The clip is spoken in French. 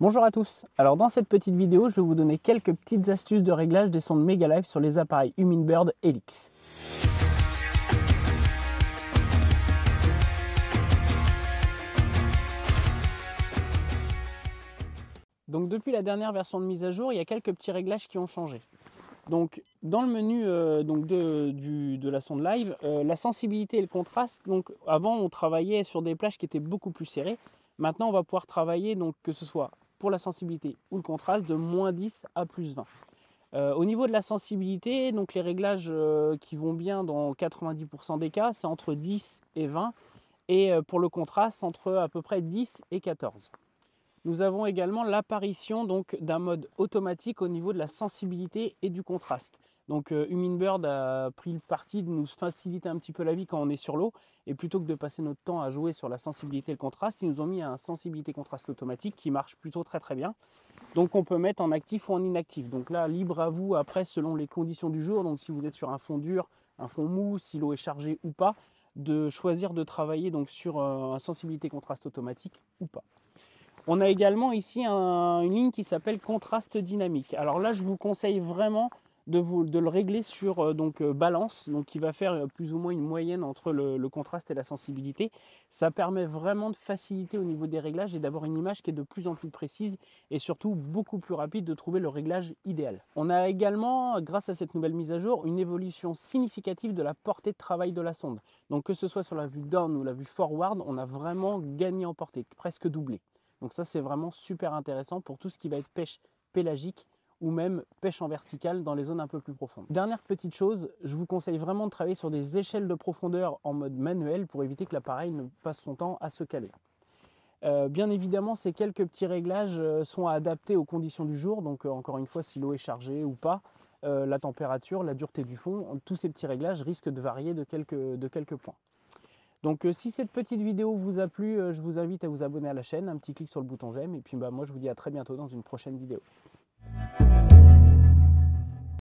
Bonjour à tous, alors dans cette petite vidéo je vais vous donner quelques petites astuces de réglage des sondes Megalive sur les appareils Humminbird Helix. Donc depuis la dernière version de mise à jour, il y a quelques petits réglages qui ont changé. Donc dans le menu de la sonde live, la sensibilité et le contraste, donc avant on travaillait sur des plages qui étaient beaucoup plus serrées. Maintenant on va pouvoir travailler, donc que ce soit pour la sensibilité ou le contraste, de -10 à +20. Au niveau de la sensibilité, donc les réglages qui vont bien dans 90% des cas, c'est entre 10 et 20. Et pour le contraste, entre à peu près 10 et 14. Nous avons également l'apparition d'un mode automatique au niveau de la sensibilité et du contraste. Donc Humminbird a pris le parti de nous faciliter un petit peu la vie quand on est sur l'eau. Et plutôt que de passer notre temps à jouer sur la sensibilité et le contraste, ils nous ont mis un sensibilité-contraste automatique qui marche plutôt très bien. Donc on peut mettre en actif ou en inactif. Donc là, libre à vous après selon les conditions du jour. Donc si vous êtes sur un fond dur, un fond mou, si l'eau est chargée ou pas, de choisir de travailler donc sur un sensibilité contraste automatique ou pas. On a également ici une ligne qui s'appelle contraste dynamique. Alors là, je vous conseille vraiment de le régler sur balance, donc qui va faire plus ou moins une moyenne entre le contraste et la sensibilité. Ça permet vraiment de faciliter au niveau des réglages et d'avoir une image qui est de plus en plus précise et surtout beaucoup plus rapide de trouver le réglage idéal. On a également, grâce à cette nouvelle mise à jour, une évolution significative de la portée de travail de la sonde. Donc que ce soit sur la vue down ou la vue forward, on a vraiment gagné en portée, presque doublé. Donc ça, c'est vraiment super intéressant pour tout ce qui va être pêche pélagique ou même pêche en verticale dans les zones un peu plus profondes. Dernière petite chose, je vous conseille vraiment de travailler sur des échelles de profondeur en mode manuel pour éviter que l'appareil ne passe son temps à se caler. Bien évidemment, ces quelques petits réglages sont adaptés aux conditions du jour, donc encore une fois, si l'eau est chargée ou pas, la température, la dureté du fond, tous ces petits réglages risquent de varier de quelques points. Donc si cette petite vidéo vous a plu, je vous invite à vous abonner à la chaîne, un petit clic sur le bouton j'aime, et puis moi je vous dis à très bientôt dans une prochaine vidéo.